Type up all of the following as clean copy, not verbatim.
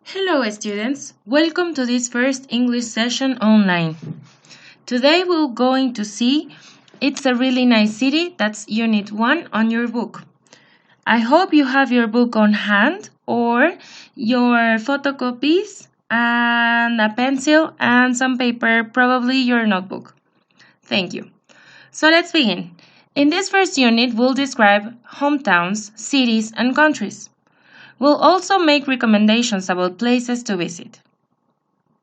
Hello, students. Welcome to this first English session online. Today we're going to see It's a Really Nice City. That's Unit 1 on your book. I hope you have your book on hand or your photocopies and a pencil and some paper, probably your notebook. Thank you. So let's begin. In this first unit, we'll describe hometowns, cities, and countries. We'll also make recommendations about places to visit.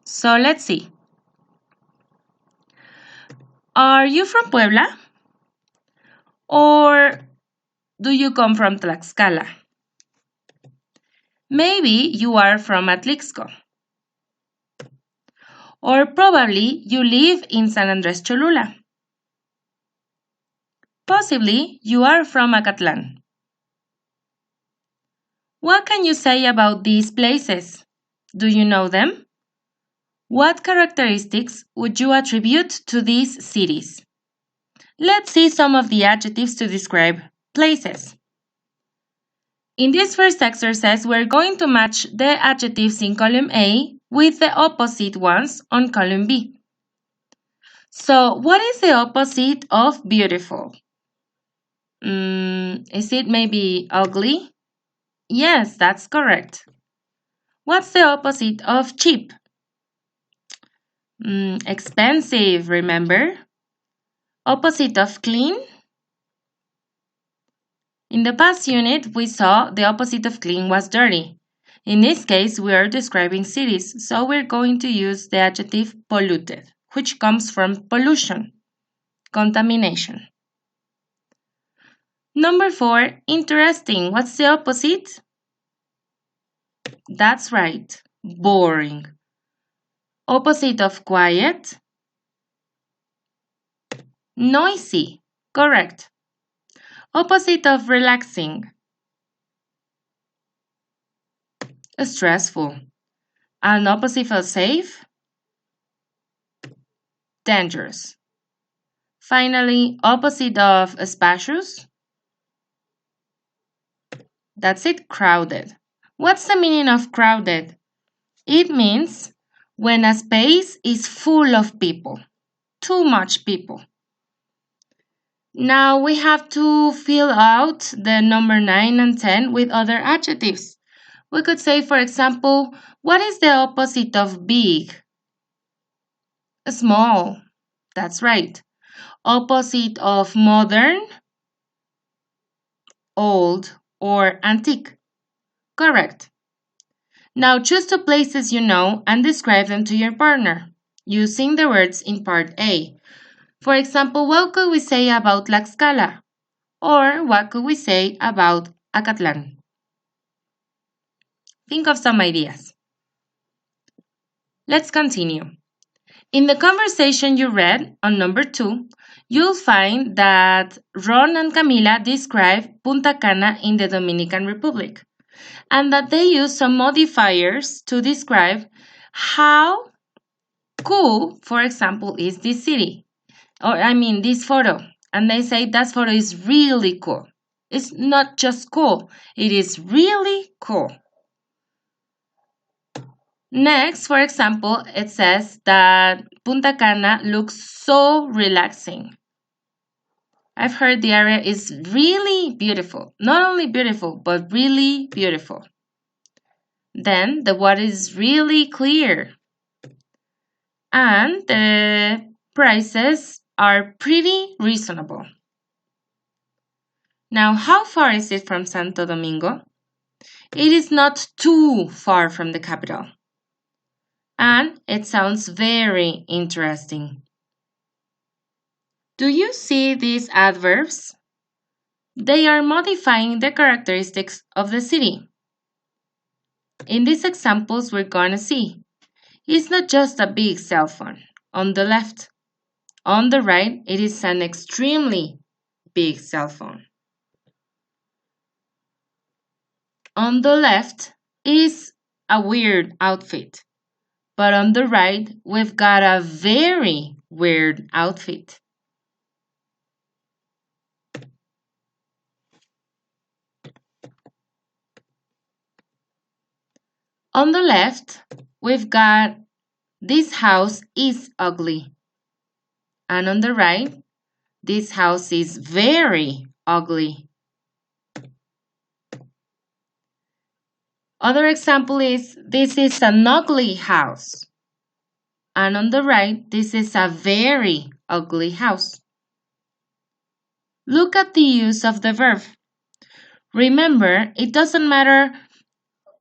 So let's see. Are you from Puebla? Or do you come from Tlaxcala? Maybe you are from Atlixco. Or probably you live in San Andres Cholula. Possibly you are from Acatlan. What can you say about these places? Do you know them? What characteristics would you attribute to these cities? Let's see some of the adjectives to describe places. In this first exercise, we're going to match the adjectives in column A with the opposite ones on column B. So, what is the opposite of beautiful? Is it maybe ugly? Yes, that's correct. What's the opposite of cheap? Expensive, remember? Opposite of clean? In the past unit, we saw the opposite of clean was dirty. In this case, we are describing cities, so we're going to use the adjective polluted, which comes from pollution, contamination. Number 4, interesting. What's the opposite? That's right, boring. Opposite of quiet? Noisy. Correct. Opposite of relaxing? Stressful. And opposite of safe? Dangerous. Finally, opposite of spacious? That's it, crowded. What's the meaning of crowded? It means when a space is full of people, too much people. Now we have to fill out the number 9 and 10 with other adjectives. We could say, for example, what is the opposite of big? Small. That's right. Opposite of modern? Old or antique. Correct. Now choose two places you know and describe them to your partner using the words in part A. For example, what could we say about Tlaxcala? Or what could we say about Acatlan? Think of some ideas. Let's continue. In the conversation you read on number 2, you'll find that Ron and Camila describe Punta Cana in the Dominican Republic and that they use some modifiers to describe how cool, for example, is this city. This photo. And they say that photo is really cool. It's not just cool, it is really cool. Next, for example, it says that Punta Cana looks so relaxing. I've heard the area is really beautiful. Not only beautiful, but really beautiful. Then the water is really clear. And the prices are pretty reasonable. Now, how far is it from Santo Domingo? It is not too far from the capital. And it sounds very interesting. Do you see these adverbs? They are modifying the characteristics of the city. In these examples, we're going to see it's not just a big cell phone on the left. On the right, it is an extremely big cell phone. On the left is a weird outfit, but on the right, we've got a very weird outfit. On the left, we've got this house is ugly. And on the right, this house is very ugly. Other example is this is an ugly house. And on the right, this is a very ugly house. Look at the use of the verb. Remember, it doesn't matter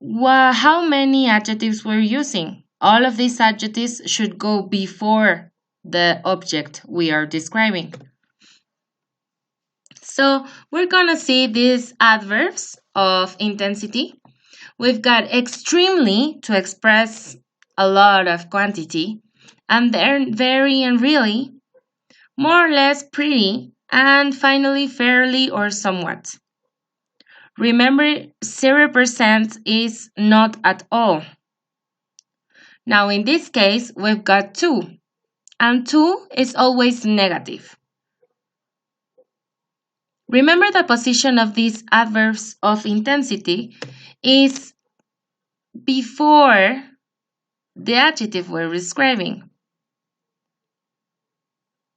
how many adjectives we're using. All of these adjectives should go before the object we are describing. So we're gonna see these adverbs of intensity. We've got extremely to express a lot of quantity, and then very and really, more or less pretty, and finally fairly or somewhat. Remember, 0% is not at all. Now in this case, we've got 2, and 2 is always negative. Remember the position of these adverbs of intensity is before the adjective we're describing.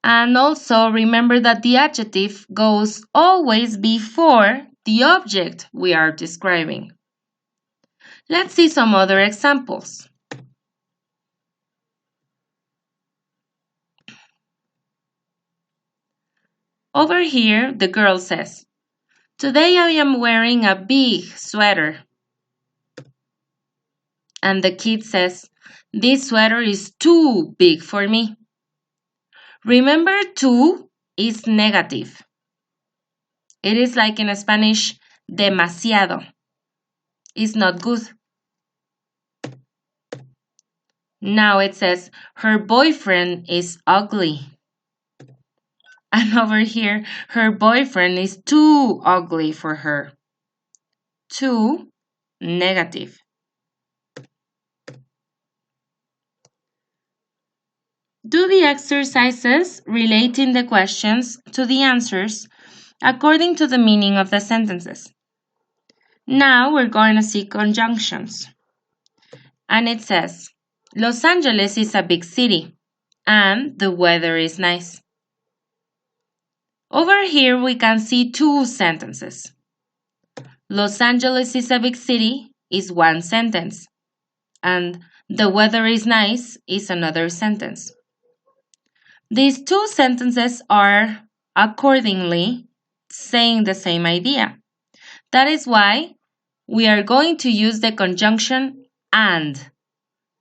And also remember that the adjective goes always before the object we are describing. Let's see some other examples. Over here, the girl says, "Today I am wearing a big sweater." And the kid says, "This sweater is too big for me." Remember, too is negative. It is like in Spanish, demasiado. It's not good. Now it says, "Her boyfriend is ugly." And over here, her boyfriend is too ugly for her. Too, negative. Do the exercises relating the questions to the answers according to the meaning of the sentences. Now we're going to see conjunctions. And it says, Los Angeles is a big city and the weather is nice. Over here we can see two sentences. Los Angeles is a big city is one sentence, and the weather is nice is another sentence. These two sentences are accordingly saying the same idea. That is why we are going to use the conjunction and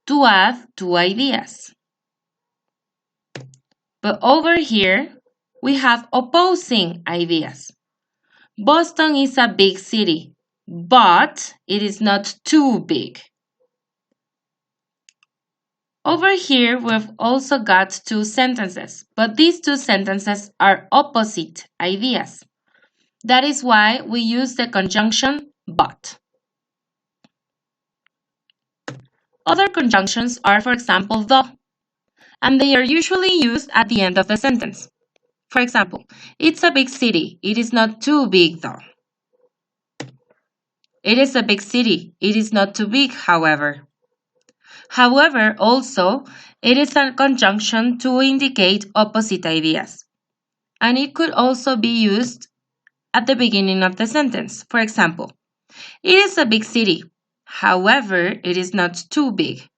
to add two ideas. But over here, we have opposing ideas. Boston is a big city, but it is not too big. Over here, we've also got two sentences, but these two sentences are opposite ideas. That is why we use the conjunction but. Other conjunctions are, for example, though, and they are usually used at the end of the sentence. For example, it's a big city. It is not too big, though. It is a big city. It is not too big, however. However, also, it is a conjunction to indicate opposite ideas. And it could also be used at the beginning of the sentence. For example, it is a big city. However, it is not too big.